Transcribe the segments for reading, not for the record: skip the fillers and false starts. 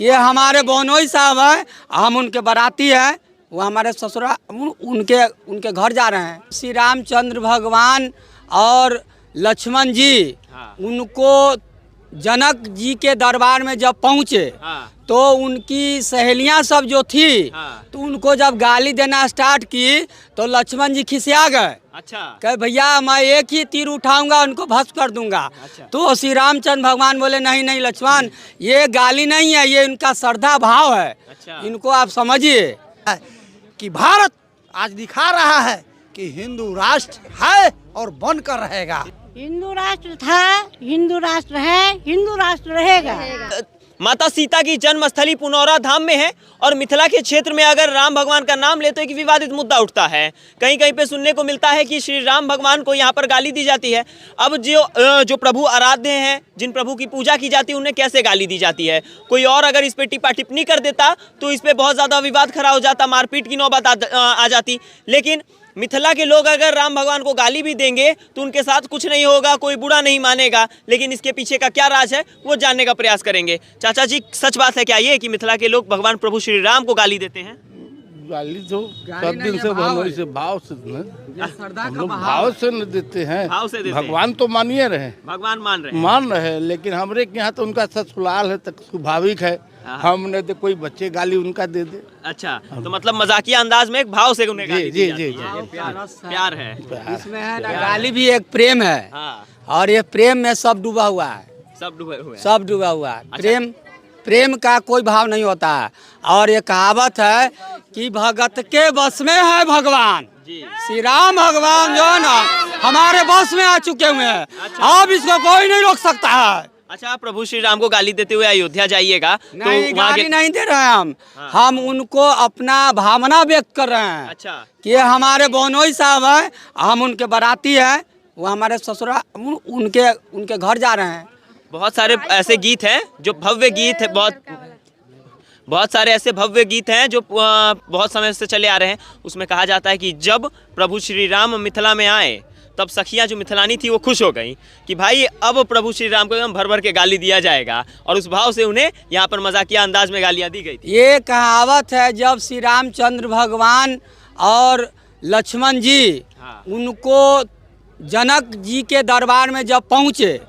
कि ये हमारे बोनोई साहब हैं, हम उनके बाराती हैं, वो हमारे ससुरा उनके घर जा रहे हैं। श्री रामचंद्र भगवान और लक्ष्मण जी उनको जनक जी के दरबार में जब पहुँचे तो उनकी सहेलियां सब जो थी तो उनको जब गाली देना स्टार्ट की तो लक्ष्मण जी खिसिया गए। अच्छा। कहे भैया मैं एक ही तीर उठाऊंगा उनको भस्म कर दूंगा। अच्छा। तो श्री रामचंद्र भगवान बोले नहीं नहीं लक्ष्मण, ये गाली नहीं है, ये इनका श्रद्धा भाव है। अच्छा। इनको आप समझिए कि भारत आज दिखा रहा है कि हिंदू राष्ट्र है और बनकर रहेगा। हिंदू राष्ट्र था, हिंदू राष्ट्र है, हिंदू राष्ट्र रहेगा। माता सीता की जन्मस्थली पुनौरा धाम में है और मिथिला के क्षेत्र में अगर राम भगवान का नाम ले तो एक विवादित मुद्दा उठता है। कहीं कहीं पे सुनने को मिलता है कि श्री राम भगवान को यहाँ पर गाली दी जाती है। अब जो प्रभु आराध्य हैं, जिन प्रभु की पूजा की जाती है, उन्हें कैसे गाली दी जाती है? कोई और अगर इस पे टिप्पा टिप्पणी कर देता तो इस पे बहुत ज़्यादा विवाद खड़ा हो जाता, मारपीट की नौबत आ जाती। लेकिन मिथिला के लोग अगर राम भगवान को गाली भी देंगे तो उनके साथ कुछ नहीं होगा, कोई बुरा नहीं मानेगा। लेकिन इसके पीछे का क्या राज है वो जानने का प्रयास करेंगे। चाचा जी, सच बात है क्या ये कि मिथिला के लोग भगवान प्रभु श्री राम को गाली देते हैं? गाली तो सब दिन से भाव से हम लोग भाव से न देते हैं। भाव से देते हैं। भगवान तो मानिए रहे, भगवान मान रहे हैं, लेकिन हमरे के यहाँ तो उनका ससुराल है, तक स्वाभाविक है हमने तो कोई बच्चे गाली उनका दे दे। अच्छा, तो मतलब मजाकिया अंदाज में एक भाव से उन्हें गाली दी जाती है। प्यार है इसमें है ना, गाली भी एक प्रेम है। और ये प्रेम में सब डूबा हुआ है, सब डूबे हुए हैं। सब डूबा हुआ है। प्रेम का कोई भाव नहीं होता है। और ये कहावत है कि भगत के बस में है भगवान। श्री राम भगवान जो है ना हमारे बस में आ चुके हुए हैं। अब इसको कोई नहीं रोक सकता है। अच्छा, प्रभु श्री राम को गाली देते हुए अयोध्या जाइएगा नहीं, गाली नहीं दे रहे हैं हम उनको अपना भावना व्यक्त कर रहे हैं। अच्छा। कि ये हमारे बोनोई साहब हैं, हम उनके बाराती हैं, वो हमारे ससुरा उनके घर जा रहे हैं। बहुत सारे ऐसे गीत हैं जो भव्य गीत है, बहुत सारे ऐसे भव्य गीत हैं जो बहुत समय से चले आ रहे हैं। उसमें कहा जाता है कि जब प्रभु श्री राम मिथिला में आए तब सखियाँ जो मिथिलानी थी वो खुश हो गई कि भाई अब प्रभु श्री राम को एकदम भर भर के गाली दिया जाएगा, और उस भाव से उन्हें यहाँ पर मजाकिया अंदाज में गालियाँ दी गई थी। ये कहावत है जब श्री रामचंद्र भगवान और लक्ष्मण जी उनको जनक जी के दरबार में जब पहुँचे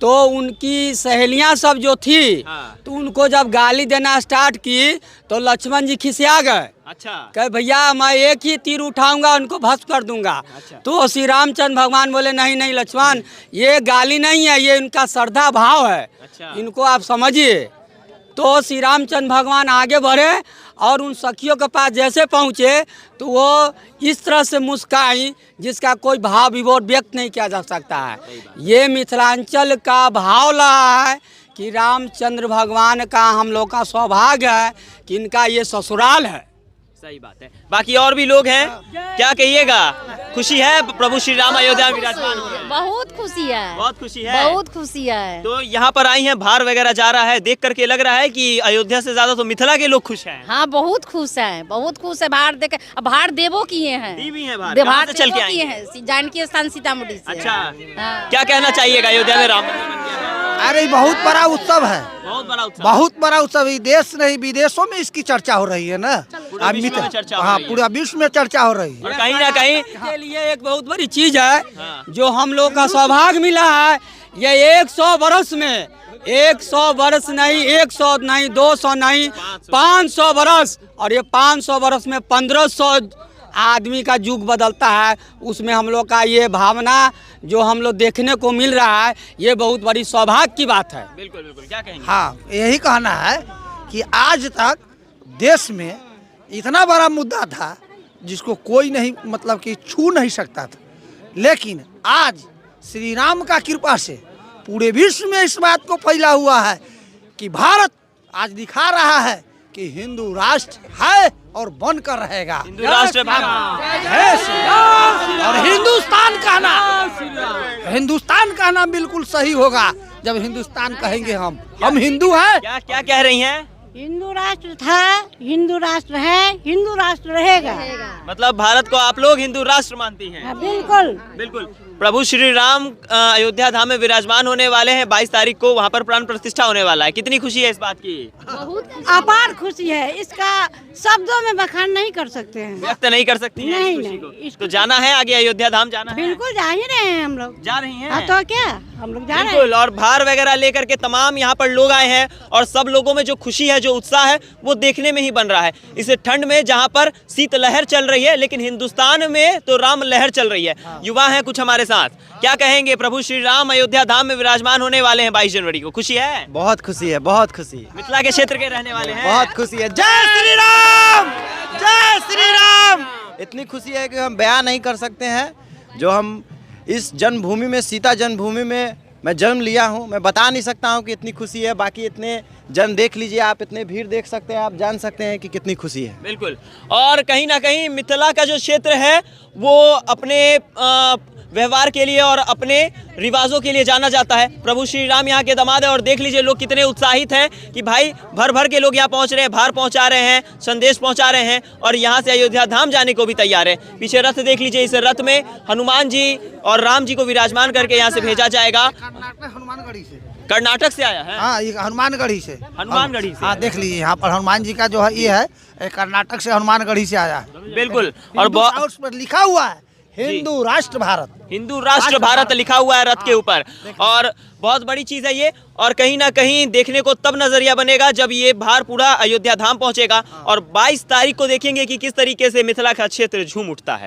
तो उनकी सहेलियां सब जो थी तो उनको जब गाली देना स्टार्ट की तो लक्ष्मण जी खिसिया गए। अच्छा। कहे भैया मैं एक ही तीर उठाऊंगा उनको भस्म कर दूंगा। अच्छा। तो श्री रामचंद्र भगवान बोले नहीं नहीं लक्ष्मण, ये गाली नहीं है, ये इनका श्रद्धा भाव है। अच्छा। इनको आप समझिए। तो श्री रामचंद्र भगवान आगे बढ़े और उन सखियों के पास जैसे पहुँचे तो वो इस तरह से मुस्काई जिसका कोई भाव विभोर व्यक्त नहीं किया जा सकता है। ये मिथिलांचल का भाव रहा है कि रामचंद्र भगवान का हम लोग का सौभाग्य है कि इनका ये ससुराल है। सही बात है। बाकी और भी लोग हैं, क्या कहिएगा? खुशी है प्रभु श्री राम अयोध्या में विराजमान हुए हैं? बहुत खुशी है, बहुत खुशी है, बहुत खुशी है। तो यहाँ पर आई हैं, भार वगैरह जा रहा है, देख करके लग रहा है कि अयोध्या से ज्यादा तो मिथिला के लोग खुश हैं। हाँ, बहुत खुश है, बहुत खुश है। भार देख, भार देवो किए हैं, दी भी हैं भार, भार चल के किए हैं जानकी स्थान सीतामढ़ी से। अच्छा। हाँ। क्या कहना चाहिएगा अयोध्या में राम मंदिर बन गया है? अरे बहुत बड़ा उत्सव है, बहुत बड़ा उत्सव, बहुत बड़ा उत्सव। देश नहीं विदेशों में इसकी चर्चा हो रही है ना। पूरा विश्व में चर्चा हो रही है। पूरा विश्व में चर्चा हो रही है। और कहीं ना कहीं के लिए एक बहुत बड़ी चीज है जो हम लोग का सौभाग्य मिला है। ये 100 वर्ष में 100 वर्ष नहीं, 100 नहीं, 200 नहीं, 500 वर्ष, और ये 500 वर्ष में 1500 आदमी का युग बदलता है। उसमें हम लोग का ये भावना जो हम लोग देखने को मिल रहा है, ये बहुत बड़ी सौभाग्य की बात है। बिल्कुल बिल्कुल। क्या कहेंगे? हाँ, यही कहना है कि आज तक देश में इतना बड़ा मुद्दा था जिसको कोई नहीं मतलब कि छू नहीं सकता था, लेकिन आज श्री राम का कृपा से पूरे विश्व में इस बात को फैला हुआ है कि भारत आज दिखा रहा है कि हिंदू राष्ट्र है और बनकर रहेगा। हिंदू राष्ट्र और हिंदुस्तान का नाम बिल्कुल सही होगा जब हिंदुस्तान कहेंगे हम हिंदू हैं। क्या क्या कह रही हैं? हिंदू राष्ट्र था, हिंदू राष्ट्र है, हिंदू राष्ट्र रहेगा। मतलब भारत को आप लोग हिंदू राष्ट्र मानती हैं? हाँ, बिल्कुल। बिल्कुल। प्रभु श्री राम अयोध्या धाम में विराजमान होने वाले हैं। 22 तारीख को वहां पर प्राण प्रतिष्ठा होने वाला है। कितनी खुशी है इस बात की? अपार खुशी है, इसका शब्दों में बखान नहीं कर सकते हैं। व्यक्त नहीं कर सकती हैं नहीं, इस खुशी नहीं, को। इसको- तो जाना है आगे अयोध्या धाम जाना है? बिल्कुल जा ही रहे हैं हम लोग। जा रही हैं? हाँ, तो क्या हम लोग जा रहे हैं। बिल्कुल। और भार वगैरह लेकर के तमाम यहाँ पर लोग आए हैं और सब लोगों में जो खुशी है, जो उत्साह है, वो देखने में ही बन रहा है। इस ठंड में जहाँ पर शीतलहर चल रही है, लेकिन हिंदुस्तान में तो राम लहर चल रही है। युवा हैं कुछ हमारे साथ, क्या कहेंगे? प्रभु श्री राम अयोध्या धाम में विराजमान होने वाले हैं 22 जनवरी को। खुशी है? बहुत खुशी है, बहुत खुशी है, मिथिला के क्षेत्र के रहने वाले हैं। बहुत खुशी है। जय श्री राम, जय श्री राम। इतनी खुशी है कि हम बयान नहीं कर सकते हैं। जो हम इस जन्मभूमि में, सीता जन्मभूमि में मैं जन्म लिया हूँ, मैं बता नहीं सकता हूँ कि इतनी खुशी है। बाकी इतने जन देख लीजिए आप, इतने भीड़ देख सकते हैं, आप जान सकते हैं कि कितनी खुशी है। बिल्कुल। और कहीं ना कहीं मिथिला का जो क्षेत्र है वो अपने व्यवहार के लिए और अपने रिवाजों के लिए जाना जाता है। प्रभु श्री राम यहाँ के दामाद है और देख लीजिए लोग कितने उत्साहित हैं कि भाई भर भर के लोग यहाँ पहुँच रहे हैं, भार पहुँचा रहे हैं, संदेश पहुँचा रहे हैं और यहाँ से अयोध्या धाम जाने को भी तैयार है। पीछे रथ देख लीजिए, इस रथ में हनुमान जी और राम जी को विराजमान करके यहाँ से भेजा जाएगा। हनुमानगढ़ी से, कर्नाटक से आया है? हाँ, ये हनुमानगढ़ी से। हनुमानगढ़ी से? हाँ, देख लीजिए यहाँ पर हनुमान जी का जो है ये है, ये कर्नाटक से हनुमानगढ़ी से आया है। बिल्कुल। और हिंदू हाउस पर लिखा हुआ है हिंदू राष्ट्र भारत, हिंदू राष्ट्र भारत लिखा हुआ है रथ के ऊपर। और बहुत बड़ी चीज़ है ये। और कहीं ना कहीं देखने को तब नजरिया बनेगा जब ये भार पूरा अयोध्या धाम पहुंचेगा और 22 तारीख को देखेंगे कि किस तरीके से मिथिला का क्षेत्र झूम उठता है।